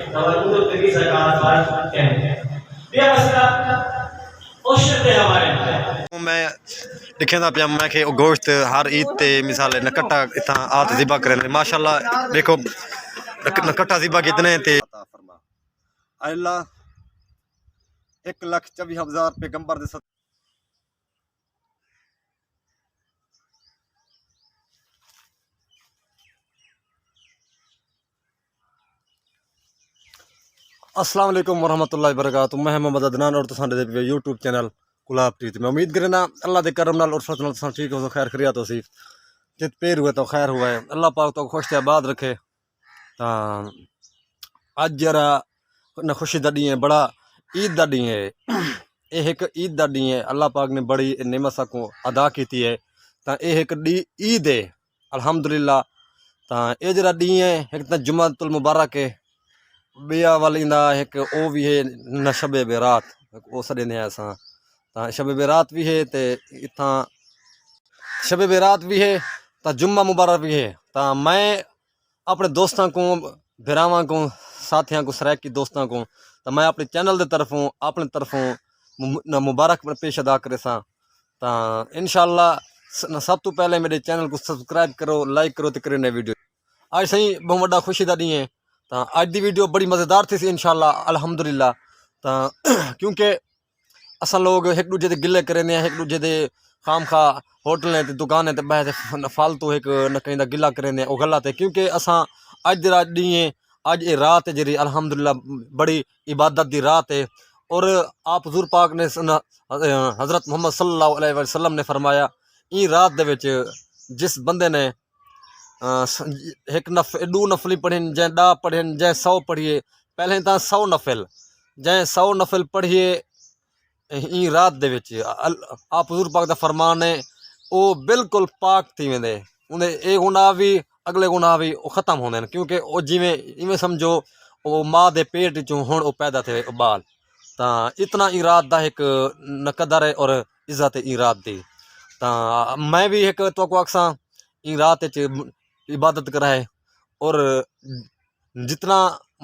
तवज्जो तेरी सरकार पर है ये मसला उशर दे हवाले मैं लिखा पिया मैं कि गोश्त हर ईद ते मिसाल न कट्टा इतना आत ज़िबा करें माशाल्लाह देखो न कट्टा ज़िबा कितने ते अल्लाह 1,24,000 पैगंबर दे अस्सलाम वालेकुम वरहमतुल्लाहि वबरकातुहू। मैं मोहम्मद अदनान और तुसां दे पे यूट्यूब चैनल गुलाब टीवी मैं उम्मीद करना अल्लाह दे करम नाल और फजल नाल तुसां ठीक हो खैर खरियत हो सी जित पेर हुए तो खैर हुआ है अल्लाह पाक तो खुश आबाद रखे। अज जरा न खुशी दा डी है बड़ा ईद दा डी है ये एक ईद दा डी है अल्लाह पाक ने बड़ी नेमत को अदा की है तो यह एक डी ईद है अल्हम्दुलिल्लाह। तो ये जरा डी है एक तो जुम्मतुल मुबारक है बिया वाल इंदा एक ओ भी है न शबे बेरात वो सदें असां तो शबे बेरात भी है तो इतना शबे बेरात भी है तो जुम्मा मुबारक भी है। तो मैं अपने दोस्तों को बिरावां को साथियों को सराकी दोस्तों को तो मैं अपने चैनल के तरफों अपने तरफों मुबारक पेश अदा करे सा। तो इंशाअल्लाह सब तो पहले मेरे चैनल को सब्सक्राइब करो लाइक करो तो करें वीडियो आज सही बहुत बड़ा खुशी का डी है। तो अज की वीडियो बड़ी मज़ेदार थी इंशाअल्लाह अल्हम्दुलिल्लाह। तो क्योंकि असा लोग एक दूजे के गिले करें एक दूजे के खाम खा होटलें ते दुकानें ते बह फालतू एक न कहीं गिला करें वो गलत है क्योंकि असा अज जरा डी अज ये रात है जी अल्हम्दुलिल्लाह बड़ी इबादत की रात है। और आप हुज़ूर पाक ने हज़रत मोहम्मद सल्लल्लाहु अलैहि वसल्लम ने फरमाया ई रात दे विच जिस बंदे ने एक दू नफली पढ़न जै 10 पढ़न जै 100 पढ़िए पहले तो 100 नफल जै 100 नफल पढ़िए ई रात दे विच आप हुज़ूर पाक दा फरमान है वो बिल्कुल पाक थी वेंदे उन्हें ये गुनाह भी अगले गुनाह भी ख़त्म होंदे क्योंकि वो जिमें इवें समझो वो माँ के पेट चों हुण वो पैदा थे बाल। तो इतना ई रात का एक नकदर है और इज्जत है ई रात की। तो मैं भी एक तो अक्सा ई रात इबादत कराए और जितना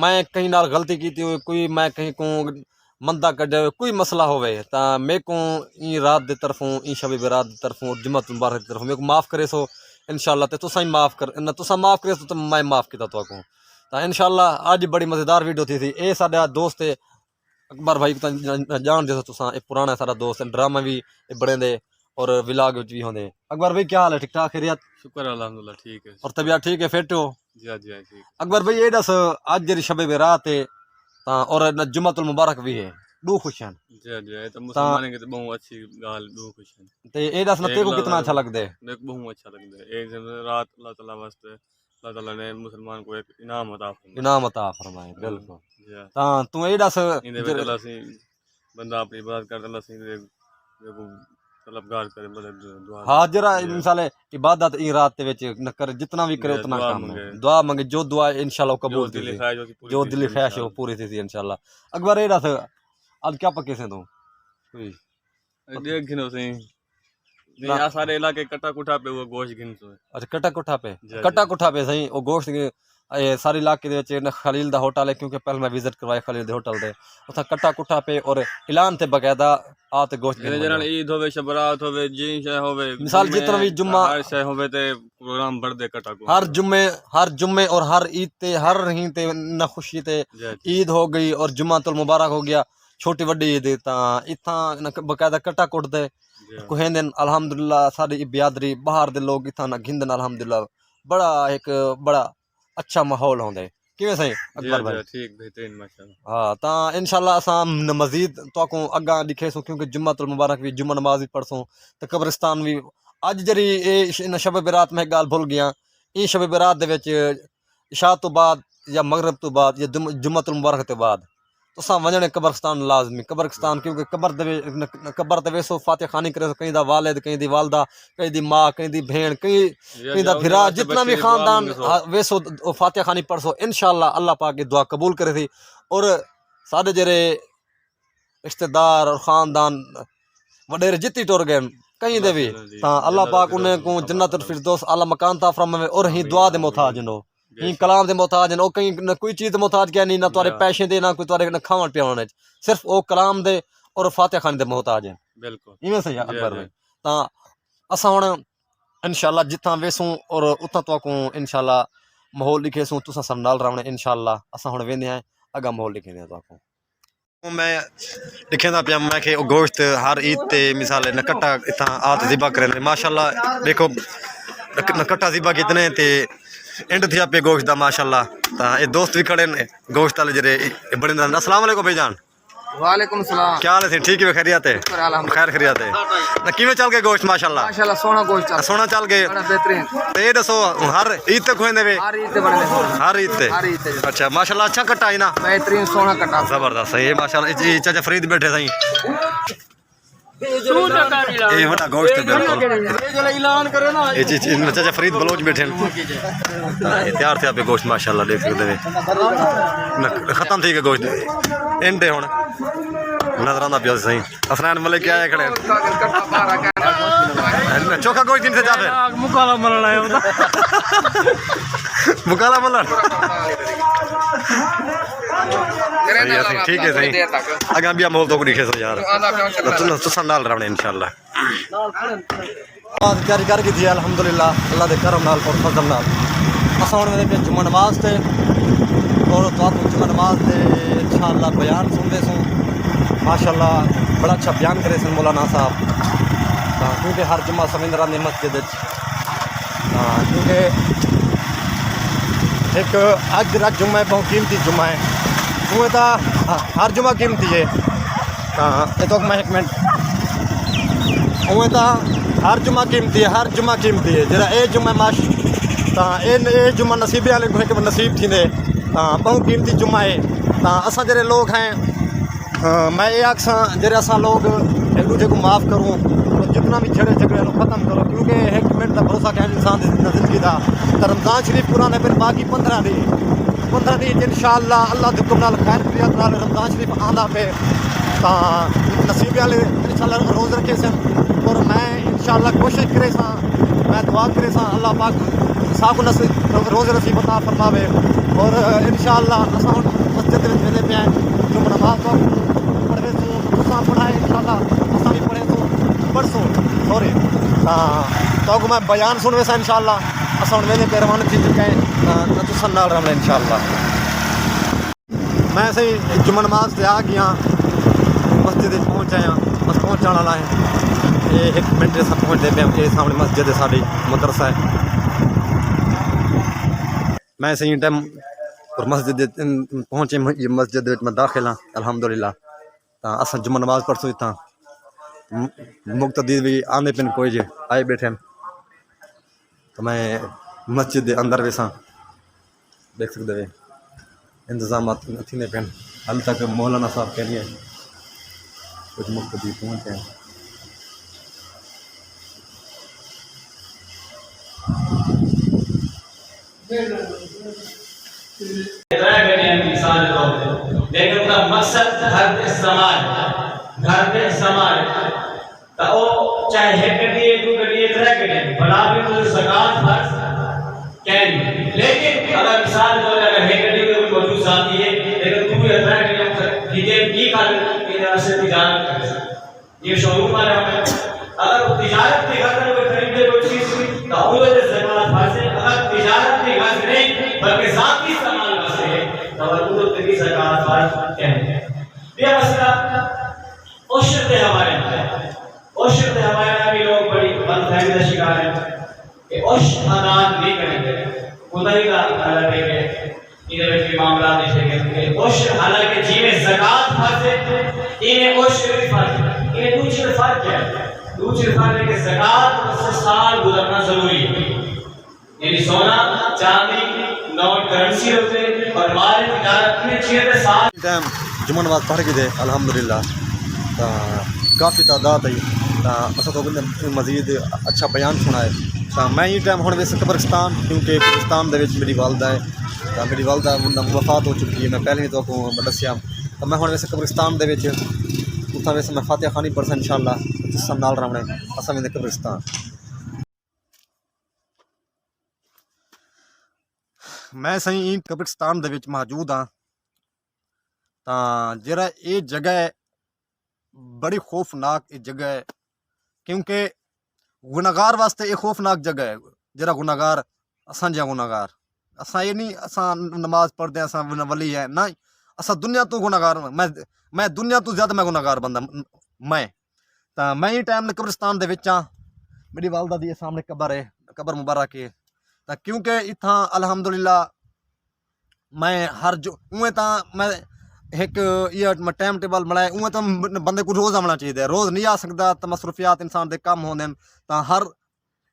मैं कहीं नाल गलती की थी कोई मैं कहीं को मंदा कर जाए कोई मसला होवे तो मेरे को ई रात की तरफों ई शब बेरात की तरफों जुम्मत मुबारक की तरफों मेरे को माफ़ करे सो इंशाअल्लाह। तो तुसा ही माफ़ कर न तुसा माफ़ करे तो मैं माफ़ किया तो को तो इंशाअल्लाह अज बड़ी मज़ेदार वीडियो थी ये साडा दोस्त है अकबर भाई जान दे तुसा पुराना सारा दोस्त ड्रामा भी बड़े दे और विलाग भी होंगे। अकबर भाई क्या हाल है ठीक ठाक खैरियत शुक्र अल्हम्दुलिल्लाह ठीक है और तबीयत ठीक है फिट हो जी हाँ ठीक अकबर भाई ये दस अज जी शब बेरात है और जुम्मतुल मुबारक भी है दो खुश हैं जी तो मुसलमान के तो बहुत अच्छी गाल दो खुश हैं ते ये दस न तेरे को कितना अच्छा लगता है मेरे को बहुत अच्छा लगता है एक दिन रात अल्लाह ताला वास्ते अल्लाह ताला ने मुसलमान को एक इनाम अता फरमाया बिल्कुल। ता तू ये दस बंदा अपनी इबादत करता अल्लाह से देखो तलबगार करे मतलब दुआ हाँ जरा मिसाल इबादत ई रात के विच न कर जितना भी करे उतना काम है दुआ मांगे जो दुआ इंशाल्लाह कबूल थी जो दिली ख्वाहिश है वो पूरी थी इंशाल्लाह। अकबर ये दस आज क्या पक्के से तू देख गिनो सही नहीं सारे इलाके कटा कुटा पे वो गोश्त गिन सो अच्छा कटा कुठा पे सही वो गोश्त सारे इलाके न खलील दा होटल है क्योंकि पहले मैं विजिट करवाया खलील दे होटल दे उथा कटा कुठा पे और ऐलान थे बकायदा आते गोश्त जनरल ईद होवे शबरात होवे जी शय होवे मिसाल जितना भी जुम्मा हर शय होवे ते प्रोग्राम बढ़ दे कटा को हर जुम्मे और हर ईद ते हर रही ते न खुशी ते ईद हो गई और जुम्मातुल मुबारक हो गया छोटी वड्डी ईद ता इथा बकायदा कटा कुट दे कुहेंदन अल्हम्दुलिल्लाह साडी बियादरी बाहर दे लोग इथा न घिंदन अल्हम्दुलिल्लाह बड़ा एक बड़ा अच्छा माहौल होंदे किवें सही अकबर भाई ठीक बेहतरीन माशाल्लाह। हाँ तो इंशाल्लाह असां मजीद तो अगा दिखेसूँ क्योंकि जुम्मतुल मुबारक भी जुम्मा नमाज भी पढ़सूँ तो कब्रिस्तान भी अज जरी इन शब बेरात में गल भुल गया ई शब बेरात दे विच इशा तो बाद या मगरब तो बाद या जुम्मतुल मुबारक तो बाद तुसा वजने कब्रिस्तान लाजमी कब्रिस्तान क्योंकि कबर ते वेसो फातिहा खानी करे कहीं दा वालिद कहीं दी वालदा कहीं दी माँ कहीं दी भेण कहीं दा फिरा जितना भी खानदान वेसो फातिहा खानी पढ़सो इंशाअल्लाह अल्लाह पाक की दुआ कबूल करे थी। और सारे जरे रिश्तेदार और खानदान वडेरे जितनी टुर गए कहीं दे भी अल्लाह पाक उन्हें को जन्नतुल फिरदौस आला मकान ता फरमावे और ही दुआ दे मोहताज नो ही कलाम दे मोहताज हैं, ओ कहीं न कोई चीज़ दे मोहताज क्या नहीं, ना तुहारे पैसे दे, ना कोई तुहारे न खावन पियावन, सिर्फ ओ कलाम दे और फातिहा खाने दे मोहताज हैं। बिल्कुल इवें सही अकबर भाई। तां असां हुण इंशाल्लाह जिथां वेसूं और उतां तोको इंशाल्लाह माहौल लिखेसूं, तुसां सब नाल रहणे इंशाल्लाह। असां हुण वेंदे हैं अगा माहौल लिखेंदे तोको। मैं लिखेंदा पिया मैं कि गोश्त हर ईद ते मिसाल नकट्टा इतना आत ज़िबा करें माशाल्लाह। देखो नकट्टा ज़िबा कितने ते एंड थिया पे गोश्त दा माशाल्लाह। ता ये दोस्त भी खड़े ने गोश्त वाले जरे बड़े। अस्सलाम वालेकुम भाईजान। वालेकुम सलाम। क्या हाल है? ठीक है, खैरियत है? खैर खैरियत है ना? किवें चल गए गोश्त? माशाल्लाह माशाल्लाह सोना गोश्त सोना चल गए, बड़ा बेहतरीन। तो ये दसो हर ईद तक होंदे वे? हर ईद ते बड़े हर ईद ते। अच्छा माशाल्लाह अच्छा कट्टा है ना? बेहतरीन सोना कटा जबरदस्त है ये माशाल्लाह। ये चाचा फरीद बैठे सही, ये बड़ा गोश्त है बिल्कुल। ऐलान करे ना ये चीज चाचा फरीद बलोच बैठे हैं, तैयार थे पे गोश्त माशाल्लाह। देख सकते हैं खत्म थी के गोश्त एंडे हुण नजर आंदा पिया सही। हसनैन मलिक आए खड़े चोखा गोश्त दिन से जाते मुकाला मलन आया होता मुकाला मलन। ठीक है सही अगर भी माहौल तो को दिखे सो यार तुसा नाल रहने इंशाल्लाह। तैयारी कर गई थी अल्हम्दुलिल्लाह अल्लाह के करम नाल और फजल नाल। असां हुण वेंदे पे जुम्मा नमाज ते और तुहानू जुम्मा नमाज ते इंशाल्लाह बयान सुनदे सूं माशाल्लाह। बड़ा अच्छा बयान करे सन मौलाना साहब, क्योंकि हर जुम्मा सवेंदे रहंदे मस्जिद क्योंकि एक अज दा जुम्मा है बहुत कीमती जुम्मा है। उमें तो हर जुम्मा कीमती है। ये तो मैं एक मिनट उमें तो हर जुम्मा कीमती है, हर जुम्मा कीमती है। जरा ये जुम्मा माश ये जुम्मा नसीबे वाले को एक नसीब थी बहुत कीमती जुम्मा है। असा जरे लोग हैं मैं ये आखसा जरे असा लोग एक दूसरे को माफ़ करूँ तो जितना भी झगड़े झगड़े ख़त्म करो, क्योंकि एक मिनट का भरोसा क्या इंसान जिंदगी का। तो रमज़ान शरीफ पुराना फिर बाकी 15 दिन इंशाअल्लाह अल्लाह के हुक्म नाल खैर खैरियत नाल रमज़ान शरीफ आंदा पे नसीबे वाले इंशाअल्लाह रोज़ रखे सन। और मैं इंशाअल्लाह कोशिश करे सा, मैं दुआ करे सा अल्लाह पाक साहब नसीब रोज़ नसीब अता फरमावे। और इंशाअल्लाह असां मस्जिद में वेंदे पे जुम्मा नमाज पढ़े तो पढ़ाए इंशाअल्लाह असां भी पढ़े तो परसों सॉरी तो मैं बयान सुन वैसा इंशाअल्लाह। असां हुण वेंदे पे रवाना थी चुके हैं तुसां नाल रहना इंशाअल्लाह। मैं सही जुम्मा नमाज से आ गया मस्जिद पहुँच आया, बस पहुँचने वाला है। ये 1 मिनट से पहुँचते पे सामने मस्जिद है साड़ी मदरसा है। मैं सही टाइम और मस्जिद पहुँचे मस्जिद में दाखिल हाँ अल्हम्दुलिल्लाह। तो अस जुम्मा नमाज परसों इतना मुक्तदी भी आने पिन कोई जे आए बैठे तो मैं मस्जिद के अंदर वैसा देख सकते वे इंतजाम थी पिन। हाल तक मौलाना साहब कह रही है कुछ मुक्तदी पहुँचे हैं। लेकिन उनका मकसद घर पे समाज तो वो चाहे एक करिए दो करिए तरह करिए बड़ा भी तो ज़कात फर्ज कैन। लेकिन अगर मिसाल तो अगर एक करिए कोई मौजूद साथी है लेकिन तू भी तरह करिए ठीक है की कर के से तिजारत कर ये शोरूम वाला है। अगर वो तिजारत के घर में खरीदे कोई चीज तो वो ज़कात फर्ज है। अगर तिजारत के घर नहीं बल्कि ज़ाती सामान बस है तो वो तेरी ज़कात फर्ज कैन। ये मसला उश्र के हवाले में भी लोग बड़ी गलतफहमी का शिकार हैं कि उश्र अदा नहीं करेंगे। खुदा ही का अलग है कि इधर के मामला देखेंगे कि उश्र हालांकि जी में ज़कात फर्ज है इन्हें उश्र भी फर्ज है। इन्हें दूसरे फर्ज क्या है? दूसरे फर्ज है कि ज़कात से साल गुजरना जरूरी है। यानी सोना चांदी नोट करेंसी होते और माल तिजारत में 6 साल टाइम जुम्मा नमाज पढ़ के दे अल्हम्दुलिल्लाह। काफ़ी तादाद है अस तो मज़ीद अच्छा बयान सुना है। तो मैं ही टाइम हुण वैसे कब्रिस्तान क्योंकि कब्रिस्तान मेरी वालदा है तो मेरी वालदा वफात हो चुकी है। मैं पहले तो आपको दसिया तो मैं हुण वैसे कब्रिस्तान उत्थां वैसे मैं फातिहा खानी पढ़सा इंशाअल्लाह तुसां नाल रहणे असां वेंदे कब्रिस्तान। मैं सही कब्रिस्तान दे विच मौजूद हाँ। ਤਾਂ ਜਿਹੜਾ ਇਹ ਜਗ੍ਹਾ ਹੈ ਬੜੀ ਖੌਫਨਾਕ ਇਹ ਜਗ੍ਹਾ ਹੈ, ਕਿਉਂਕਿ ਗੁਨਾਹਗਾਰ ਵਾਸਤੇ ਇਹ ਖੌਫਨਾਕ ਜਗ੍ਹਾ ਹੈ। ਜਿਹੜਾ ਗੁਨਾਹਗਾਰ ਅਸਾਂ ਜਿਹਾ ਗੁਨਾਹਗਾਰ, ਅਸਾਂ ਇਹ ਨਹੀਂ ਅਸਾਂ ਨਮਾਜ਼ ਪੜ੍ਹਦੇ ਅਸਾਂ ਵਲੀ ਹੈ ਨਾ, ਅਸਾਂ ਦੁਨੀਆ ਤੋਂ ਗੁਨਾਹਗਾਰ। ਮੈਂ ਦੁਨੀਆ ਤੋਂ ਜ਼ਿਆਦਾ ਮੈਂ ਗੁਨਾਹਗਾਰ ਬੰਦਾ ਮੈਂ। ਤਾਂ ਮੈਂ ਹੀ ਟਾਈਮ ਕਬਰਿਸਤਾਨ ਦੇ ਵਿੱਚ ਹਾਂ। ਮੇਰੀ ਵਾਲਦਾ ਦੀ ਸਾਹਮਣੇ ਕਬਰ ਹੈ, ਕਬਰ ਮੁਬਾਰਕ ਹੈ। ਤਾਂ ਕਿਉਂਕਿ ਇੱਥਾਂ ਅਲਹਮਦੁਲਿਲਾ मैं हर जो उएं तो मैं एक ये टाइम टेबल बनाया, उएं तो बंदे को रोज़ आना चाहिए। रोज़ नहीं आ सकता तो मसरूफियात इंसान के कम होने, तो हर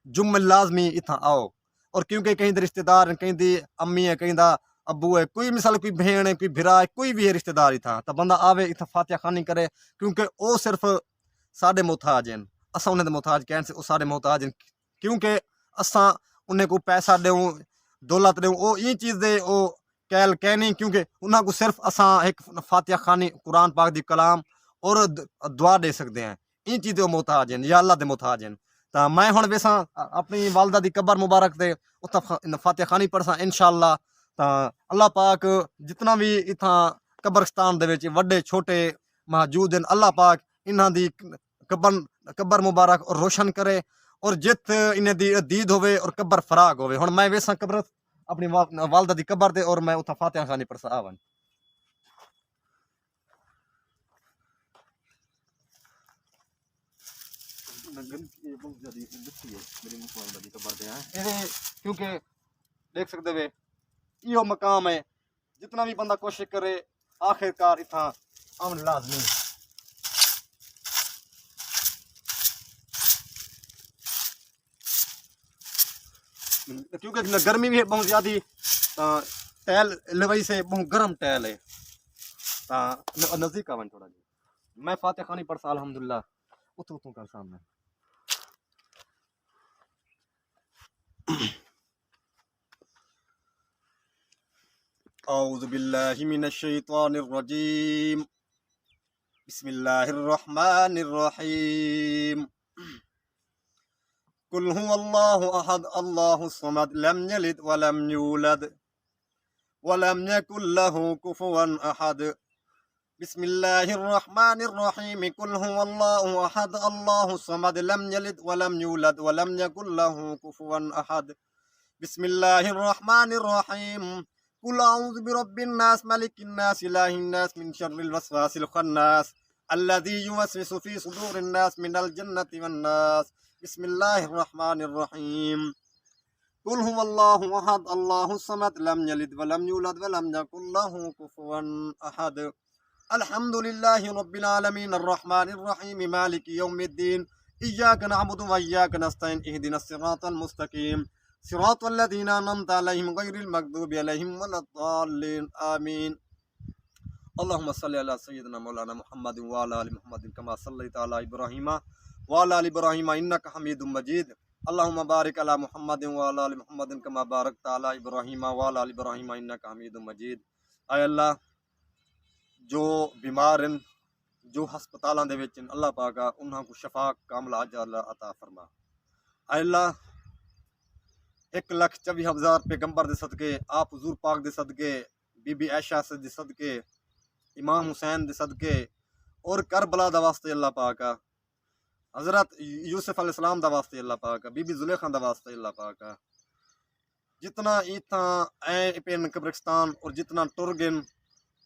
जुम्मे लाजमी इतना आओ। और क्योंकि कहीं दे रिश्तेदार, कहीं दी अम्मी है, कहीं दा अब्बू है, कोई मिसाल कोई बहन है, कोई भिरा है, कोई भी है रिश्तेदार इतना, तो बंदा आवे इतना फातिहा खानी करे, क्योंकि वो सिर्फ साढ़े मोहताज हैं। असा उन्हें मोहताज कहने से वो साढ़े मोहताज हैं, क्योंकि असा उन्हें को पैसा देऊँ, दौलत देऊँ, वो ये चीज़ दे वो कैल कहनी, क्योंकि उन्होंने को सिर्फ असा एक फातिहा खानी, कुरान पाक दी कलाम और दुआ दे सकते हैं। इन चीज़ें मोहताज हैं या अल्लाह दे मोहताज हैं। तो मैं हुण वेसा अपनी वालदा दी कबर मुबारक ते उत्थे फातिहा खानी पढ़सा इंशाअल्लाह। तो अल्लाह पाक जितना भी इत्थां कब्रिस्तान दे विच वड्डे छोटे मौजूद हैं, अल्लाह पाक इन्हां दी कबर मुबारक और रोशन करे, और जित इन्हें दी दीद होवे और कबर फराग होवे। हुण मैं वेसा कबर अपनी वालदा दी कबर ते और मैं उत्था फातिहा खानी पढ़सा आवन। क्योंकि देख सकते वे यो मकाम है, जितना भी बंदा कोशिश करे आखिरकार इतना आवन लाजमी। क्योंकि गर्मी भी है बहुत ज़्यादा, टैल लवई से बहुत गर्म टैल है। नज़दीक आवन थोड़ा जी, मैं फातिहा खानी पढ़सा अल्हम्दुलिल्लाह उतू कर सामने। औज़ु बिल्लाहि मिनश शैतानिर रजीम, बिस्मिल्लाहिर रहमानिर रहीम। कुल हुवल्लाहु अहद अल्लाहु समद लम यलिद वलम यूलद वलम यकुल लहु कुफुवन अहद। बिस्मिल्लाहिर रहमानिर रहीम। कुल हुवल्लाहु अहद अल्लाहु समद लम यलिद वलम यूलद वलम यकुल लहु कुफुवन अहद। बिस्मिल्लाहिर रहमानिर रहीम। कुल अऊज़ु बिरब्बिन नास मलिकिन नास इलाहिन नास मिन शर्रिल वसवासिल खन्नास अल्लज़ी युवस्विसु फी सुदूरिन नास मिनल जन्नति वन नास। बिस्मिल्लाहिर रहमानिर रहीम। कुल हुवल्लाहु अहद अल्लाहु समद लम यलिद वलम यूलद वलम यकुल लहु कुफुवन अहद। अल्हम्दुलिल्लाहि रब्बिल आलमीन अर्रहमानिर रहीम मालिकि यौमिद्दीन इय्याका नअबुदु व इय्याका नस्तईन इहदिनस सिरातल मुस्तकीम सिरातल लज़ीना अनअमता अलैहिम गैरिल मग़दूबि अलैहिम वलद्दाल्लीन आमीन। अल्लाहुम्मा सल्लि अला सय्यिदिना मौलाना मुहम्मदिन व अला आलि मुहम्मदिन कमा सल्लैता अला इब्राहीम व अला आलि इब्राहीम इन्नका हमीदुम मजीद। अल्लाहुम्मा बारिक अला मुहम्मदिन व अला आलि मुहम्मदिन कमा बारकता अला इब्राहीम व अला आलि इब्राहीम इन्नका हमीदुम मजीद। आय अल्लाह जो बीमार हैं, जो हस्पतालों दे विच अल्लाह पाक उन्हां को शफा कामला अल्लाह अता फरमा। आय अल्लाह 1,24,000 पैगंबर दे सदके, आप हुजूर पाक दे सदके, बीबी आयशा से दे सदके, इमाम हुसैन दे सदके और करबला दा वास्ते अल्लाह पाक, हज़रत यूसुफ अलैहिस्सलाम दा वास्ते अल्लाह पाक, बीबी जुलेखा दा वास्ते अल्लाह पाक, जितना इतना ऐ पेन कब्रिस्तान और जितना टुर गए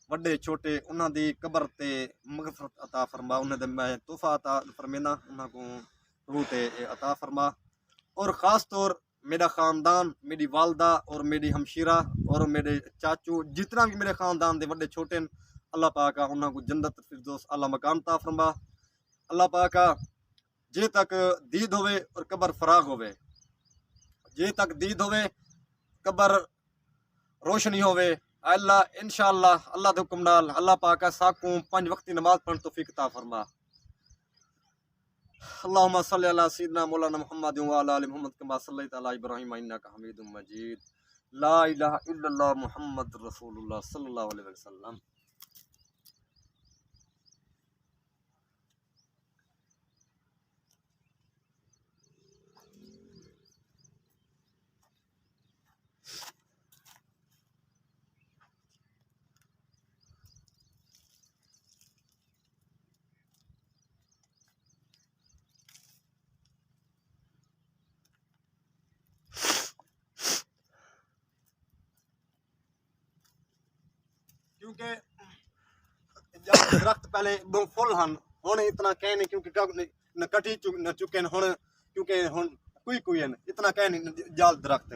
वड्डे छोटे उन्हां दी कबर ते मग़फ़िरत अता फरमा, उन्हें दे मैं तोहफा अता फरमेना, उन्हां को रूह ते अता फरमा। और ख़ास तौर मेरा ख़ानदान, मेरी वालदा और मेरी हमशीरा और मेरे चाचू, जितना भी मेरे ख़ानदान दे वड्डे छोटे अल्लाह पाक उन्हां को जन्नत फिरदौस आला मकान अता फरमा। अल्लाह पाक जे तक दीद होवे और कबर फराग होवे, जे तक दीद होवे कबर रोशनी होवे, अल्लाह इंशाअल्लाह अल्लाह दे हुक्म नाल अल्लाह पाक साकू 5 वक्त की नमाज पढ़न तौफीक अता फरमा। अल्लाहुम्मा सल्लि अला सय्यिदिना मौलाना मुहम्मद व अला आलि मुहम्मद कमा सल्लैता अला इब्राहीम इन्नका हमीदुम मजीद। ला इलाहा इल्लल्लाह मुहम्मदुर रसूलुल्लाह सल्लल्लाहु अलैहि वसल्लम। क्योंकि जब दरख्त पहले दो फुल हन हुण इतना कह नहीं क्योंकि न कटी चुके न हुण क्योंकि हुण कोई है इतना कह नहीं जाल दरख्त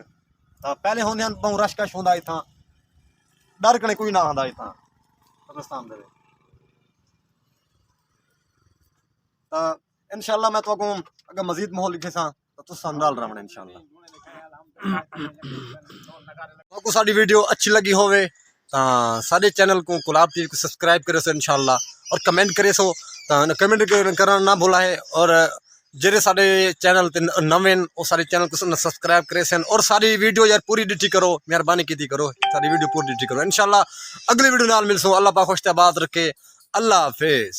पहले होंदे हन बहु रशकश होंदा इथां डर कने कोई ना आंदा इथां पाकिस्तान दे इंशाल्लाह मैं तो अगर मजीद माहौल लिखे सा तो तुसां नाल रहना इंशाल्लाह आपको साडी वीडियो अच्छी लगी होवे साडे चैनल को गुलाब टीवी को सब्सक्राइब करे सो इंशाल्लाह और कमेंट करे सो कमेंट करना ना भूला है और जेरे साडे चैनल ते नवे वो सारे चैनल को सब्सक्राइब करे सन और सारी वीडियो यार पूरी डिटी करो मेहरबानी की करो सारी वीडियो पूरी डिटी करो इंशाल्लाह अगली वीडियो नाल मिलसो अल्लाह पाक खुश आबाद रखे अल्लाह हाफिज।